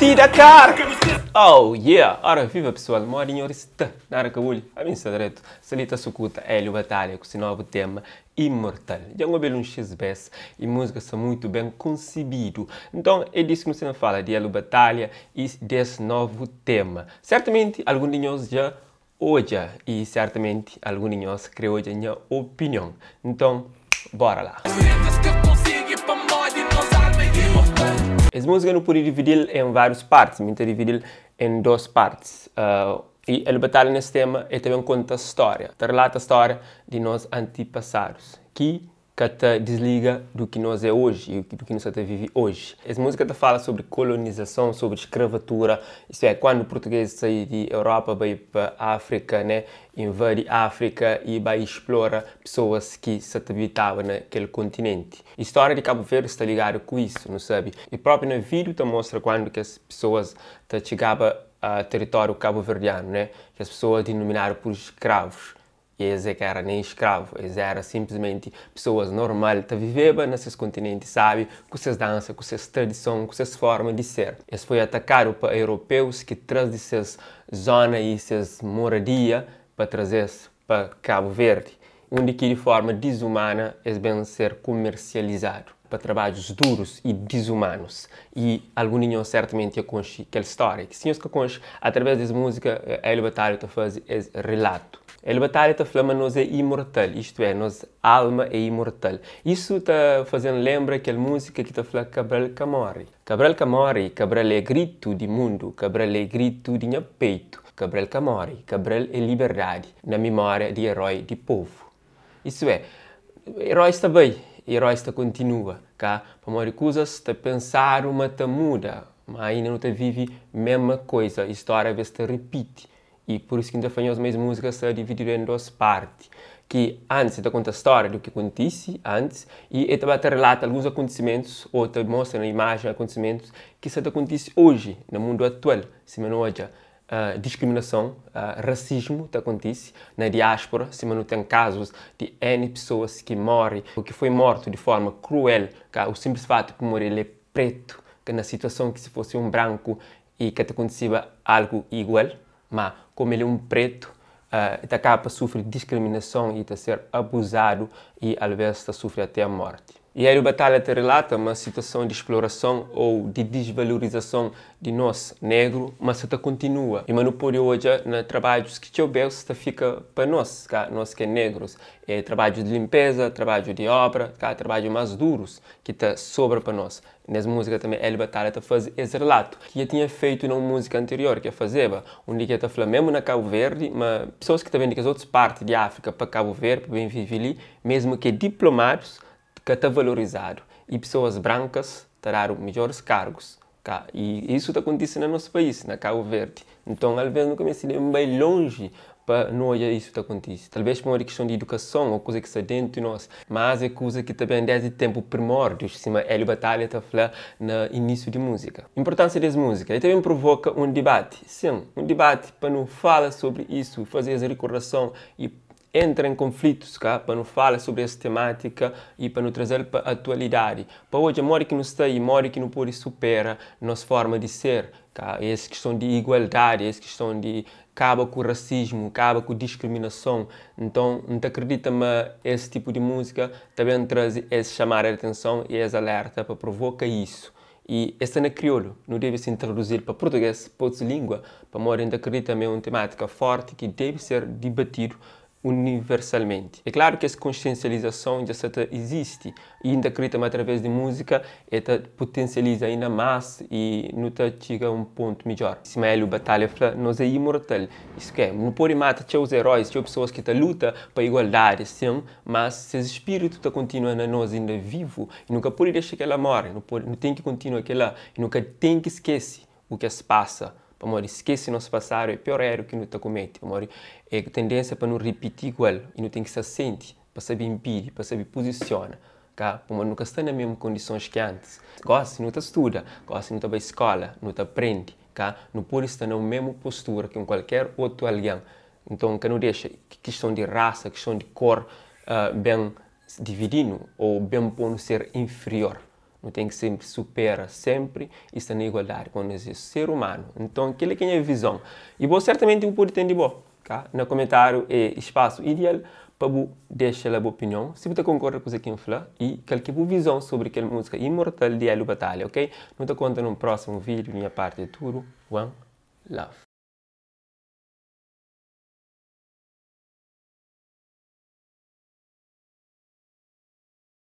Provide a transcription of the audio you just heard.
Party Dakar! Oh yeah! Ora viva pessoal, morinho orista, nara kabuli, a mim está direto, salita sucuta, Hélio Batalha, com esse novo tema, Imortal. Já um belo XBS e música está muito bem concebido. Então, é disso que você fala, de Hélio Batalha e desse novo tema. Certamente, alguns de nós já hoje e certamente alguns de nós criou hoje a minha opinião. Então, bora lá! Essa música não pode dividir em várias partes, mas dividir em duas partes. E a batalha nesse tema é também conta a história. Relata a história de nós antepassados, que te desliga do que nós é hoje e do que nós até vive hoje. Essa música te fala sobre colonização, sobre escravatura, isto é, quando o português sai de Europa, vai para a África, né? Invade a África e vai explorar pessoas que se habitavam naquele continente. A história de Cabo Verde está ligada com isso, não sabe? E próprio no vídeo te mostra quando que as pessoas chegavam ao território cabo-verdiano, né? Que as pessoas denominaram por escravos. E eles que eram nem escravos, eles eram simplesmente pessoas normais que viviam nesses continentes, sabe? Com suas danças, com suas tradições, com suas formas de ser. Eles foram atacados por europeus que trazem suas zonas e suas moradias para trazer para Cabo Verde, onde que de forma desumana eles vão ser comercializados para trabalhos duros e desumanos. E alguns de nós certamente conhecem aquela história. Que se nós conhecem, através dessa música, Hélio Batalha faz esse relato. Hélio Batalha está falando que nós é imortal, isto é, nossa alma é imortal. Isso está fazendo lembra aquela música que está falando Cabral Camori. Cabral Camori, Cabral é grito de mundo, Cabral é grito de meu peito. Cabral Camori, Cabral é liberdade, na memória de herói de povo. Isso é, herói está bem, herói está continua, cá? Para morrer coisas, está pensar uma está muda, mas ainda não está vive a mesma coisa, a história às vezes está repite. E por isso que ainda fazemos mais músicas se dividir em duas partes. Que antes te conta a história do que acontece antes e também te relata alguns acontecimentos ou te mostra na imagem acontecimentos que se acontece hoje, no mundo atual. Se não hoje, discriminação, racismo te acontece na diáspora, se não tem casos de N pessoas que morrem ou que foi morto de forma cruel, que o simples fato de morrer ele é preto, que na situação que se fosse um branco e que te acontecia algo igual, mas como ele é um preto, ele acaba a sofrer discriminação e a ser abusado e às vezes sofre até a morte. E aí a batalha te relata uma situação de exploração ou de desvalorização de nós negros, mas se continua. E não pode hoje nos trabalhos que o fica para nós que é negros. É trabalho de limpeza, trabalho de obra, trabalho mais duros que sobra para nós. Nessa música também ele batalha te faz esse relato que eu tinha feito numa música anterior que eu fazia, onde que eu falava mesmo na Cabo Verde, mas pessoas que também de outras partes de África para Cabo Verde, para bem viver ali, mesmo que diplomados, que está valorizado e pessoas brancas terão melhores cargos. E isso acontece no nosso país, na Cabo Verde. Então, às vezes, não começa a ir bem longe para não olhar isso que acontece. Talvez por uma questão de educação ou coisa que está dentro de nós, mas é coisa que também desde tempo primórdios, cima Hélio Batalha está a falar no início de música. A importância dessa música, ele também provoca um debate. Sim, um debate para não falar sobre isso, fazer essa recordação e entra em conflitos, para não falar sobre essa temática e para não trazer para a atualidade. Para hoje, a morte que não está aí, a morte que não pode superar nossa forma de ser. Essa questão de igualdade, essa questão de acaba com o racismo, acaba com a discriminação. Então, não te acredita, mas esse tipo de música também traz esse chamar a atenção e esse alerta para provocar isso. E essa é crioulo, não deve se introduzir para português, para outra língua, para morrer ainda acredita é uma temática forte que deve ser debatido universalmente. É claro que essa consciencialização já existe e ainda acredita através de música ela potencializa ainda mais e não chega a um ponto melhor. Se Hélio Batalha fala, nós é imortal. Isso que é, não pode matar os heróis, as pessoas que lutam para a igualdade, sim, mas se o espírito continua na nós ainda vivo, e nunca pode deixar que ela morre, não tem que continuar aquela, e nunca tem que esquecer o que se passa. Para esquece nosso passado, é pior erro que não está comete. É tendência para não repetir igual e não tem que se sente, para saber impedir, para saber posicionar. Para nunca estar nas mesmas condições que antes. Gosta, não estuda, gosta, não vai à escola, não aprende. Não pode estar na mesma postura que qualquer outro alguém. Então, que não deixa questão de raça, questão de cor, bem dividindo ou bem por ser inferior. não tem que sempre superar sempre e estar na igualdade com esse ser humano. Então, aquele que é a visão. E você certamente pode ter de bom, tá? No comentário é espaço ideal para você deixar a sua opinião, se você concorda com o que eu falei e qualquer visão sobre aquela música imortal de Elo Batalha, ok? Não te conto no próximo vídeo, minha parte é tudo. One love.